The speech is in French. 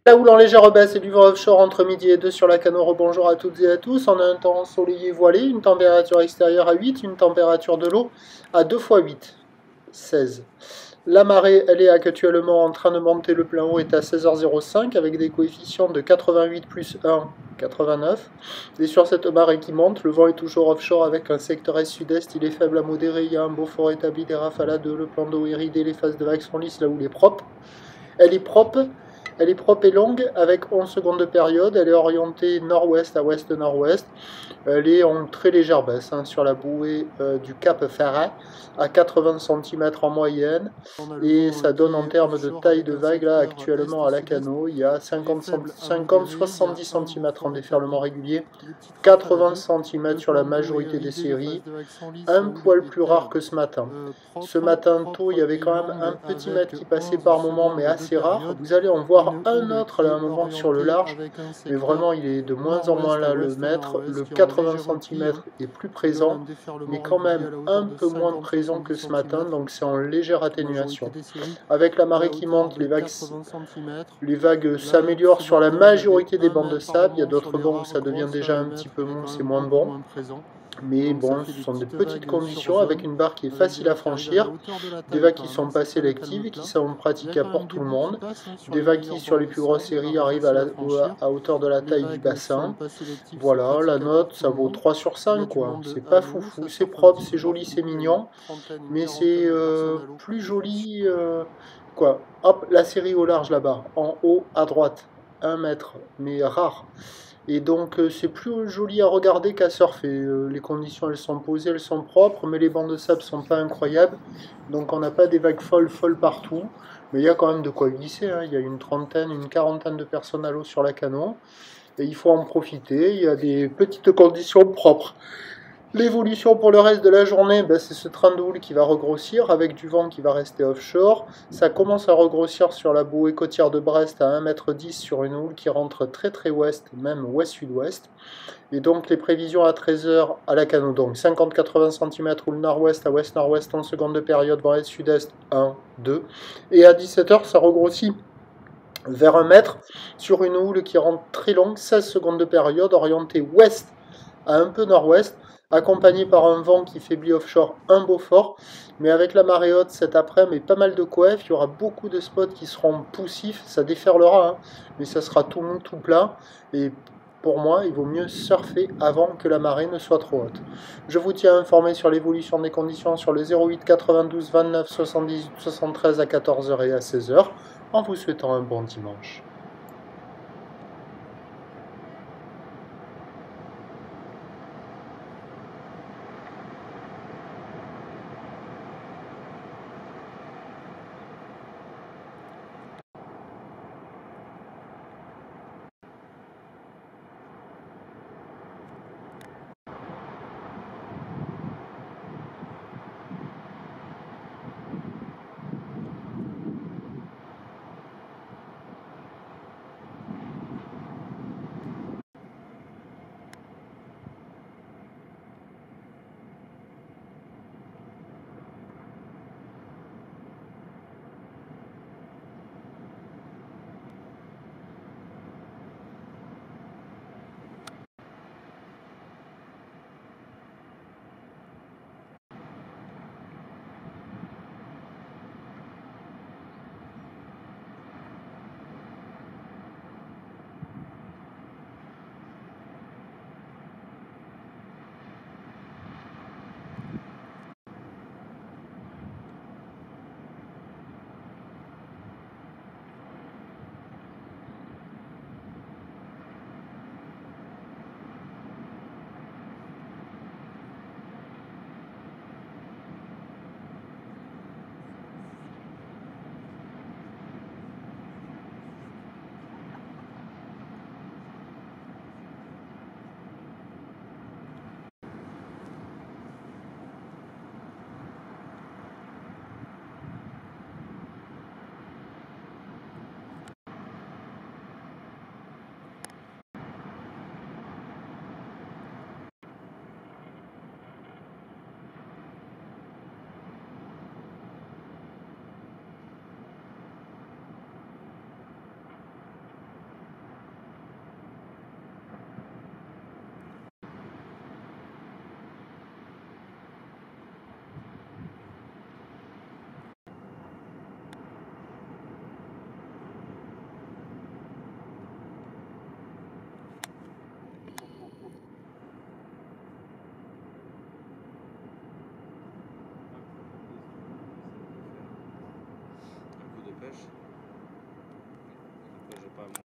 La houle en légère baisse et du vent offshore entre midi et 2 sur la Cano. Rebonjour à toutes et à tous. On a un temps ensoleillé voilé, une température extérieure à 8, une température de l'eau à 2 fois 8, 16. La marée, elle est actuellement en train de monter, le plein haut est à 16h05 avec des coefficients de 88 plus 1, 89. Et sur cette marée qui monte, le vent est toujours offshore avec un secteur est-sud-est, il est faible à modéré, il y a un beau fort établi, des rafales à 2, le plan d'eau est ridé, les phases de vagues sont lisses là où il est propre. Elle est propre. Elle est propre et longue avec 11 secondes de période. Elle est orientée nord-ouest à ouest-nord-ouest. Elle est en très légère baisse sur la bouée du Cap Ferret à 80 cm en moyenne. Et ça donne en termes de taille de vague là actuellement à la Cano, il y a 50-70 cm en déferlement régulier, 80 cm sur la majorité des séries, un poil plus rare que ce matin. Ce matin tôt, il y avait quand même un petit mètre qui passait par moment, mais assez rare. Vous allez en voir un autre là, un moment sur le large, mais vraiment il est de moins en moins là le mètre. Le 80 cm est plus présent, mais quand même un peu moins présent que ce matin, donc c'est en légère atténuation. Avec la marée qui monte, les vagues s'améliorent sur la majorité des bancs de sable. Il y a d'autres bancs où ça devient déjà un petit peu mou, c'est moins bon. Mais bon, ce sont des petites conditions avec une barre qui est facile à franchir, des vagues qui sont pas sélectives et qui sont praticables pour tout le monde, des vagues qui sur les plus grosses séries arrivent à hauteur de la taille du bassin. Voilà, la note, ça vaut 3 sur 5 quoi. C'est pas foufou, c'est propre, c'est joli, c'est mignon, mais c'est plus joli quoi. Hop, la série au large là-bas, en haut à droite, 1 mètre, mais rare. Et donc c'est plus joli à regarder qu'à surfer. Les conditions elles sont posées, elles sont propres, mais les bancs de sable sont pas incroyables. Donc on n'a pas des vagues folles partout. Mais il y a quand même de quoi glisser. Il y a une trentaine, une quarantaine de personnes à l'eau sur la Cano. Et il faut en profiter. Il y a des petites conditions propres. L'évolution pour le reste de la journée, c'est ce train de houle qui va regrossir avec du vent qui va rester offshore. Ça commence à regrossir sur la bouée côtière de Brest à 1,10 m sur une houle qui rentre très ouest, même ouest-sud-ouest. Et donc les prévisions à 13h à la Cano, donc 50-80 cm houle nord-ouest à ouest-nord-ouest en seconde de période, vent est-sud-est 1, 2. Et à 17h, ça regrossit vers 1 mètre sur une houle qui rentre très longue, 16 secondes de période, orientée ouest à un peu nord-ouest, accompagné par un vent qui faiblit offshore un beau fort, mais avec la marée haute cet après-midi et pas mal de coef, il y aura beaucoup de spots qui seront poussifs, ça déferlera, mais ça sera tout mou, tout plat, et pour moi, il vaut mieux surfer avant que la marée ne soit trop haute. Je vous tiens informé sur l'évolution des conditions sur le 08 92 29 78 73 à 14h et à 16h, en vous souhaitant un bon dimanche. j'ai pas